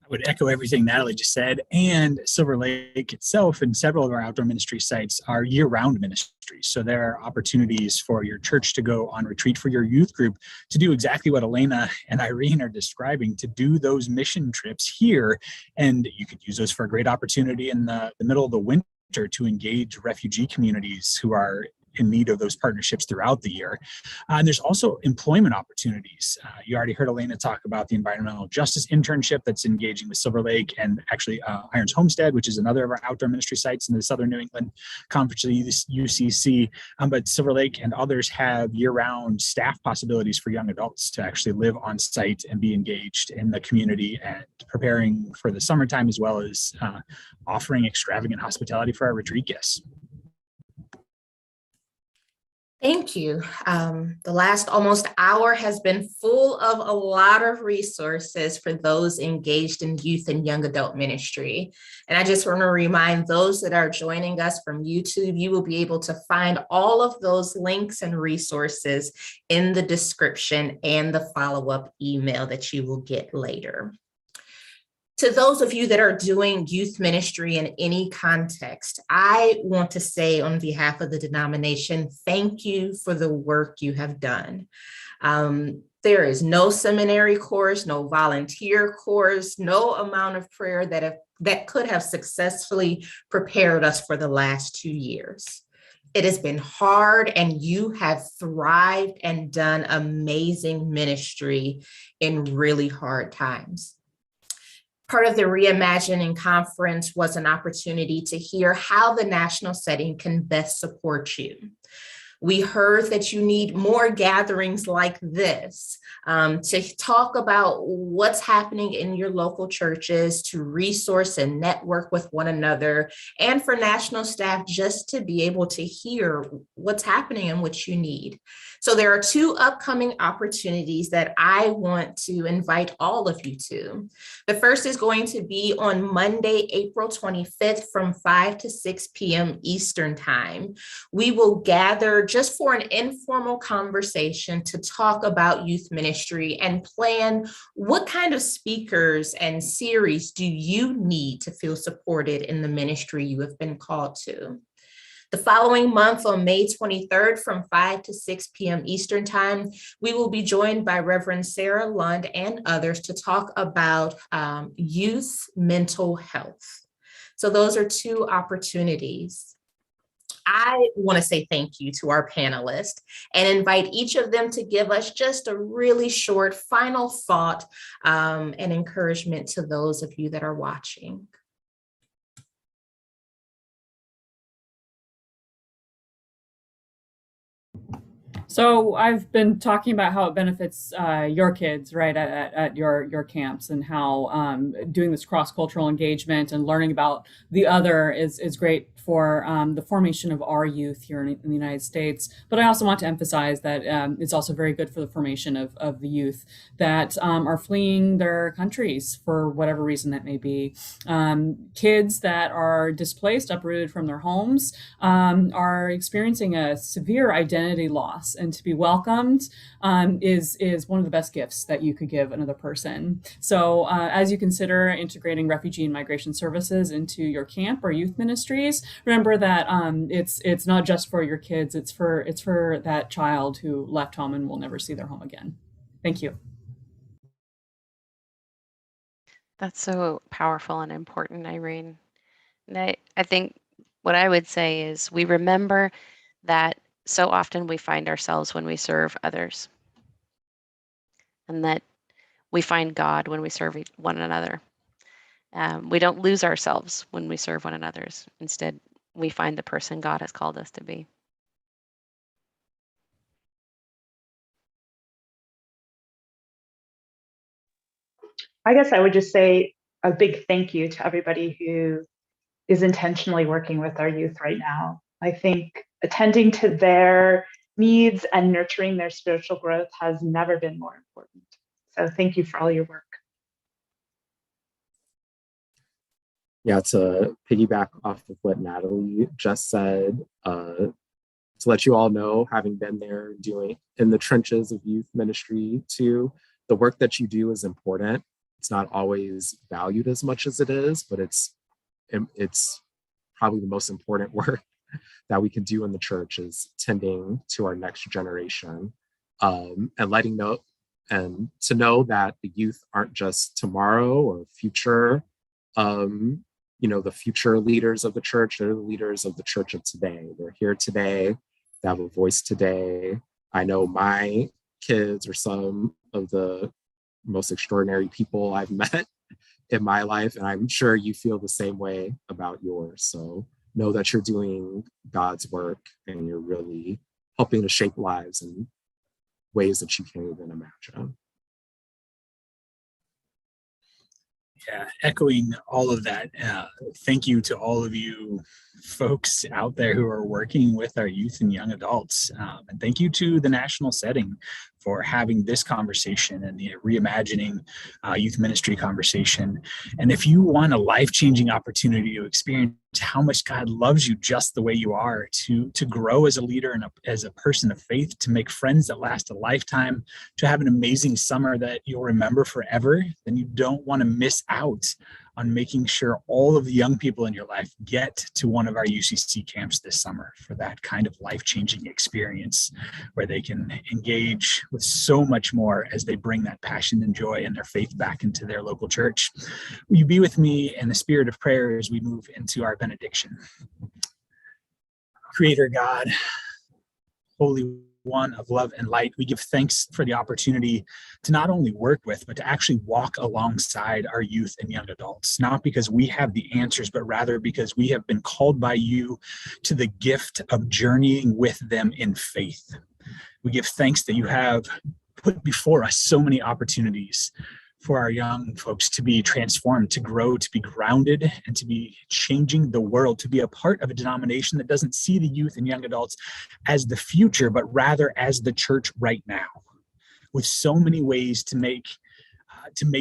would echo everything Natalie just said, and Silver Lake itself and several of our outdoor ministry sites are year-round ministries. So there are opportunities for your church to go on retreat, for your youth group to do exactly what Elena and Irene are describing, to do those mission trips here. And you could use those for a great opportunity in the middle of the winter to engage refugee communities who are in need of those partnerships throughout the year. And there's also employment opportunities. You already heard Elena talk about the environmental justice internship that's engaging with Silver Lake and actually Irons Homestead, which is another of our outdoor ministry sites in the Southern New England Conference of the UCC. But Silver Lake and others have year-round staff possibilities for young adults to actually live on site and be engaged in the community and preparing for the summertime, as well as offering extravagant hospitality for our retreat guests. Thank you. The last almost hour has been full of a lot of resources for those engaged in youth and young adult ministry. And I just want to remind those that are joining us from YouTube, you will be able to find all of those links and resources in the description and the follow-up email that you will get later. To those of you that are doing youth ministry in any context, I want to say on behalf of the denomination, thank you for the work you have done. There is no seminary course, no volunteer course, no amount of prayer that could have successfully prepared us for the last 2 years. It has been hard, and you have thrived and done amazing ministry in really hard times. Part of the Reimagining Conference was an opportunity to hear how the national setting can best support you. We heard that you need more gatherings like this to talk about what's happening in your local churches, to resource and network with one another, and for national staff just to be able to hear what's happening and what you need. So there are 2 upcoming opportunities that I want to invite all of you to. The first is going to be on Monday, April 25th from 5 to 6 p.m. Eastern Time. We will gather just for an informal conversation to talk about youth ministry and plan what kind of speakers and series do you need to feel supported in the ministry you have been called to. The following month, on May 23rd from 5 to 6 p.m. Eastern Time, we will be joined by Reverend Sarah Lund and others to talk about youth mental health. So those are 2 opportunities. I want to say thank you to our panelists and invite each of them to give us just a really short final thought and encouragement to those of you that are watching. So I've been talking about how it benefits your kids, right, at your camps, and how doing this cross-cultural engagement and learning about the other is great for the formation of our youth here in the United States. But I also want to emphasize that it's also very good for the formation of the youth that are fleeing their countries for whatever reason that may be. Kids that are displaced, uprooted from their homes, are experiencing a severe identity loss. And to be welcomed is one of the best gifts that you could give another person. So as you consider integrating refugee and migration services into your camp or youth ministries, remember that it's not just for your kids, it's for that child who left home and will never see their home again. Thank you. That's so powerful and important, Irene. And I think what I would say is we remember that so often we find ourselves when we serve others, and that we find God when we serve one another. We don't lose ourselves when we serve one another. Instead, we find the person God has called us to be. I guess I would just say a big thank you to everybody who is intentionally working with our youth right now. I think attending to their needs and nurturing their spiritual growth has never been more important. So thank you for all your work. Yeah, to piggyback off of what Natalie just said, to let you all know, having been there doing in the trenches of youth ministry too, the work that you do is important. It's not always valued as much as it is, but it's probably the most important work that we can do in the church is tending to our next generation, and letting know and to know that the youth aren't just tomorrow or future the future leaders of the church. They're the leaders of the church of today. They're here today. They have a voice today. I know my kids are some of the most extraordinary people I've met in my life, and I'm sure you feel the same way about yours. So know that you're doing God's work and you're really helping to shape lives in ways that you can't even imagine. Yeah, echoing all of that, thank you to all of you folks out there who are working with our youth and young adults. And thank you to the national setting for having this conversation and the Reimagining Youth Ministry conversation. And if you want a life-changing opportunity to experience how much God loves you just the way you are, to grow as a leader and as a person of faith, to make friends that last a lifetime, to have an amazing summer that you'll remember forever, then you don't want to miss out on making sure all of the young people in your life get to one of our UCC camps this summer for that kind of life-changing experience where they can engage with so much more as they bring that passion and joy and their faith back into their local church. Will you be with me in the spirit of prayer as we move into our benediction? Creator God, Holy One of love and light, we give thanks for the opportunity to not only work with, but to actually walk alongside our youth and young adults, not because we have the answers, but rather because we have been called by you to the gift of journeying with them in faith. We give thanks that you have put before us so many opportunities for our young folks to be transformed, to grow, to be grounded, and to be changing the world, to be a part of a denomination that doesn't see the youth and young adults as the future, but rather as the church right now, with so many ways to make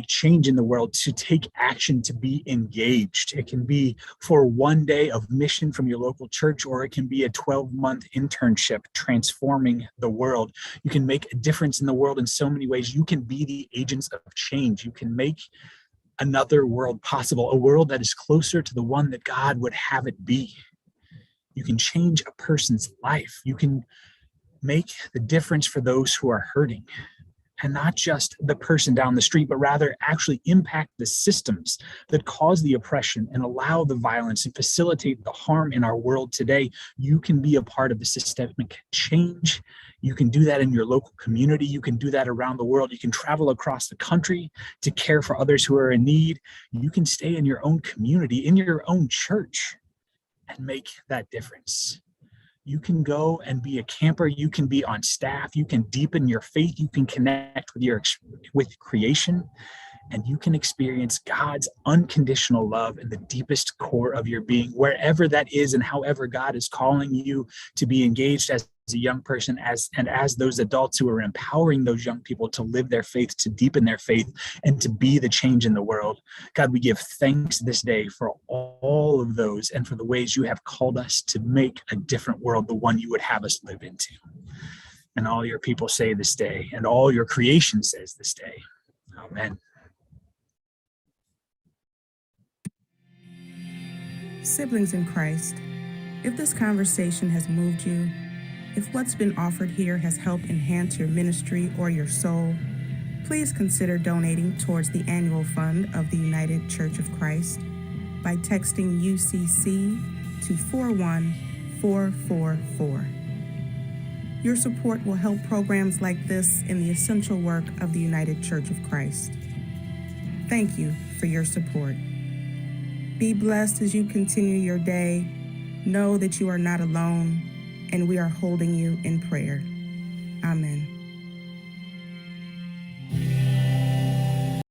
change in the world, to take action, to be engaged. It can be for one day of mission from your local church, or it can be a 12-month internship transforming the world. You can make a difference in the world in so many ways. You can be the agents of change. You can make another world possible, a world that is closer to the one that God would have it be. You can change a person's life. You can make the difference for those who are hurting. And not just the person down the street, but rather actually impact the systems that cause the oppression and allow the violence and facilitate the harm in our world today. You can be a part of the systemic change. You can do that in your local community. You can do that around the world. You can travel across the country to care for others who are in need. You can stay in your own community, in your own church, and make that difference. You can go and be a camper. You can be on staff. You can deepen your faith. You can connect with creation, and you can experience God's unconditional love in the deepest core of your being, wherever that is, and however God is calling you to be engaged as a young person, as those adults who are empowering those young people to live their faith, to deepen their faith, and to be the change in the world. God, we give thanks this day for all of those and for the ways you have called us to make a different world, the one you would have us live into. And all your people say this day, and all your creation says this day. Amen. Siblings in Christ, if this conversation has moved you, if what's been offered here has helped enhance your ministry or your soul, please consider donating towards the annual fund of the United Church of Christ by texting UCC to 41444. Your support will help programs like this in the essential work of the United Church of Christ. Thank you for your support. Be blessed as you continue your day. Know that you are not alone, and we are holding you in prayer. Amen.